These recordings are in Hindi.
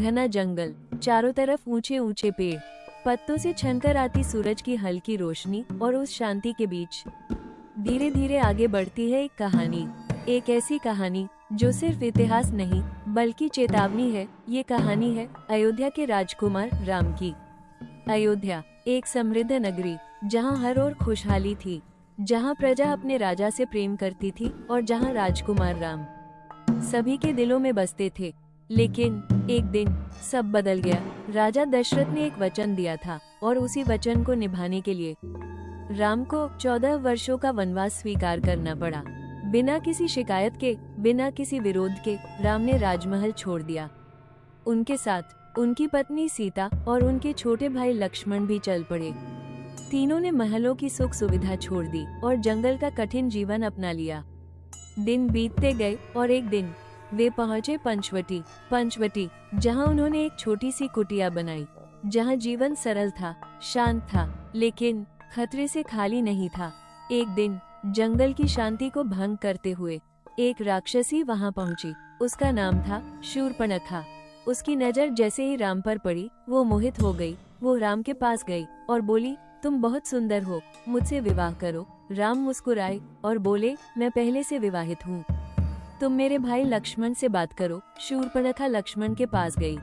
घना जंगल, चारों तरफ ऊंचे ऊंचे पेड़, पत्तों से छनकर आती सूरज की हल्की रोशनी, और उस शांति के बीच धीरे धीरे आगे बढ़ती है एक कहानी। एक ऐसी कहानी जो सिर्फ इतिहास नहीं बल्कि चेतावनी है। ये कहानी है अयोध्या के राजकुमार राम की। अयोध्या एक समृद्ध नगरी, जहाँ हर ओर खुशहाली थी, जहाँ प्रजा अपने राजा से प्रेम करती थी और जहाँ राजकुमार राम सभी के दिलों में बसते थे। लेकिन एक दिन सब बदल गया। राजा दशरथ ने एक वचन दिया था और उसी वचन को निभाने के लिए राम को 14 वर्षों का वनवास स्वीकार करना पड़ा। बिना किसी शिकायत के, बिना किसी विरोध के राम ने राजमहल छोड़ दिया। उनके साथ उनकी पत्नी सीता और उनके छोटे भाई लक्ष्मण भी चल पड़े। तीनों ने महलों की सुख सुविधा छोड़ दी और जंगल का कठिन जीवन अपना लिया। दिन बीतते गए और एक दिन वे पहुंचे पंचवटी, जहां उन्होंने एक छोटी सी कुटिया बनाई, जहां जीवन सरल था, शांत था, लेकिन खतरे से खाली नहीं था। एक दिन जंगल की शांति को भंग करते हुए एक राक्षसी वहां पहुंची। उसका नाम था शूर्पणखा। उसकी नजर जैसे ही राम पर पड़ी, वो मोहित हो गई। वो राम के पास गई और बोली, तुम बहुत सुंदर हो, मुझसे विवाह करो। राम मुस्कुराए और बोले, मैं पहले से विवाहित हूँ, तुम मेरे भाई लक्ष्मण से बात करो। शूर्पणखा लक्ष्मण के पास गई,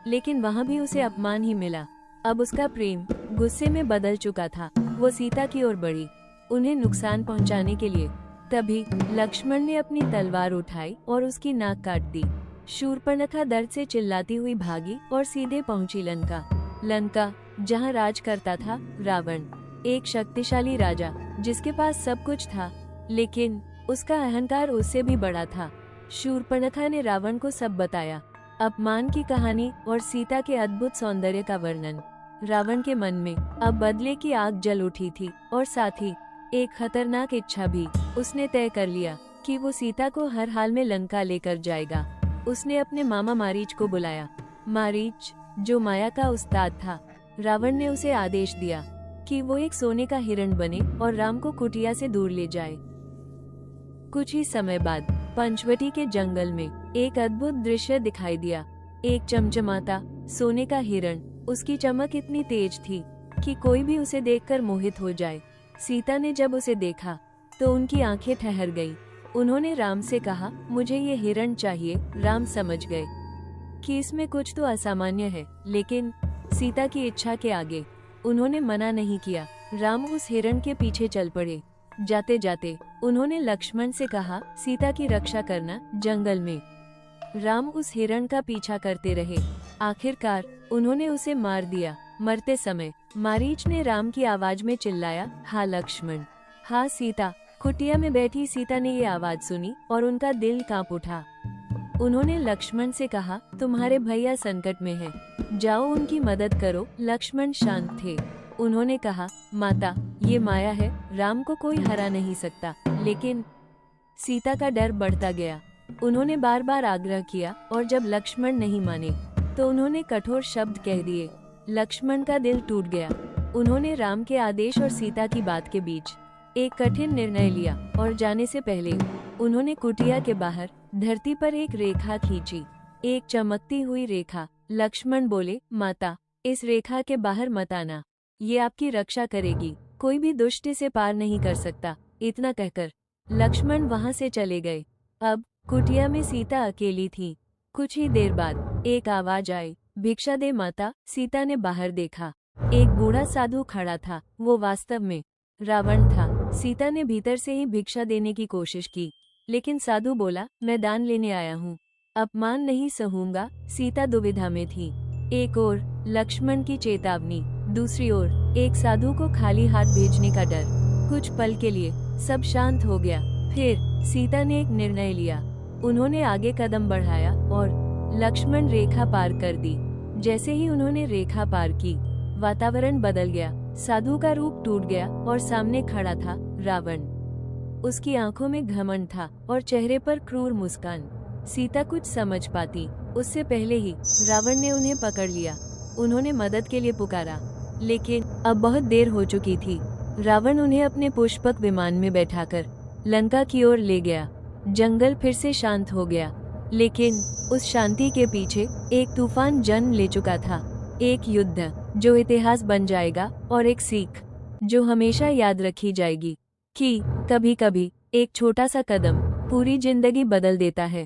लेकिन वहाँ भी उसे अपमान ही मिला। अब उसका प्रेम गुस्से में बदल चुका था। वो सीता की ओर बढ़ी, उन्हें नुकसान पहुंचाने के लिए। तभी लक्ष्मण ने अपनी तलवार उठाई और उसकी नाक काट दी। शूर्पणखा दर्द से चिल्लाती हुई भागी और सीधे पहुंची लंका, जहां राज करता था रावण, एक शक्तिशाली राजा जिसके पास सब कुछ था, लेकिन उसका अहंकार उससे भी बड़ा था। शूर्पणखा ने रावण को सब बताया, अपमान की कहानी और सीता के अद्भुत सौंदर्य का वर्णन। रावण के मन में अब बदले की आग जल उठी थी और साथ ही एक खतरनाक इच्छा भी। उसने तय कर लिया कि वो सीता को हर हाल में लंका लेकर जाएगा। उसने अपने मामा मारीच को बुलाया। मारीच, जो माया का उस्ताद था, रावण ने उसे आदेश दिया कि वो एक सोने का हिरण बने और राम को कुटिया से दूर ले जाए। कुछ ही समय बाद पंचवटी के जंगल में एक अद्भुत दृश्य दिखाई दिया। एक चमचमाता सोने का हिरण। उसकी चमक इतनी तेज थी कि कोई भी उसे देखकर मोहित हो जाए। सीता ने जब उसे देखा तो उनकी आंखें ठहर गईं। उन्होंने राम से कहा, मुझे ये हिरण चाहिए। राम समझ गए कि इसमें कुछ तो असामान्य है, लेकिन सीता की इच्छा के आगे उन्होंने मना नहीं किया। राम उस हिरण के पीछे चल पड़े। जाते जाते उन्होंने लक्ष्मण से कहा, सीता की रक्षा करना जंगल में। राम उस हिरण का पीछा करते रहे। आखिरकार उन्होंने उसे मार दिया। मरते समय मारीच ने राम की आवाज में चिल्लाया, हाँ लक्ष्मण, हाँ सीता। कुटिया में बैठी सीता ने ये आवाज सुनी और उनका दिल कांप उठा। उन्होंने लक्ष्मण से कहा, तुम्हारे भैया संकट में हैं, जाओ उनकी मदद करो। लक्ष्मण शांत थे। उन्होंने कहा, माता, ये माया है, राम को कोई हरा नहीं सकता। लेकिन सीता का डर बढ़ता गया। उन्होंने बार बार आग्रह किया और जब लक्ष्मण नहीं माने तो उन्होंने कठोर शब्द कह दिए। लक्ष्मण का दिल टूट गया। उन्होंने राम के आदेश और सीता की बात के बीच एक कठिन निर्णय लिया और जाने से पहले उन्होंने कुटिया के बाहर धरती पर एक रेखा खींची, एक चमकती हुई रेखा। लक्ष्मण बोले, माता, इस रेखा के बाहर मत आना, ये आपकी रक्षा करेगी, कोई भी दुष्ट इसे पार नहीं कर सकता। इतना कहकर लक्ष्मण वहां से चले गए। अब कुटिया में सीता अकेली थी। कुछ ही देर बाद एक आवाज आई, भिक्षा दे माता। सीता ने बाहर देखा, एक बूढ़ा साधु खड़ा था। वो वास्तव में रावण था। सीता ने भीतर से ही भिक्षा देने की कोशिश की, लेकिन साधु बोला, मैं दान लेने आया हूँ, अपमान नहीं सहूंगा। सीता दुविधा में थी। एक ओर लक्ष्मण की चेतावनी, दूसरी ओर एक साधु को खाली हाथ भेजने का डर। कुछ पल के लिए सब शांत हो गया। फिर सीता ने एक निर्णय लिया। उन्होंने आगे कदम बढ़ाया और लक्ष्मण रेखा पार कर दी। जैसे ही उन्होंने रेखा पार की, वातावरण बदल गया। साधु का रूप टूट गया और सामने खड़ा था रावण। उसकी आंखों में घमंड था और चेहरे पर क्रूर मुस्कान। सीता कुछ समझ पाती उससे पहले ही रावण ने उन्हें पकड़ लिया। उन्होंने मदद के लिए पुकारा, लेकिन अब बहुत देर हो चुकी थी। रावण उन्हें अपने पुष्पक विमान में बैठाकर लंका की ओर ले गया। जंगल फिर से शांत हो गया, लेकिन उस शांति के पीछे एक तूफान जन्म ले चुका था। एक युद्ध जो इतिहास बन जाएगा और एक सीख जो हमेशा याद रखी जाएगी कि कभी कभी एक छोटा सा कदम पूरी जिंदगी बदल देता है।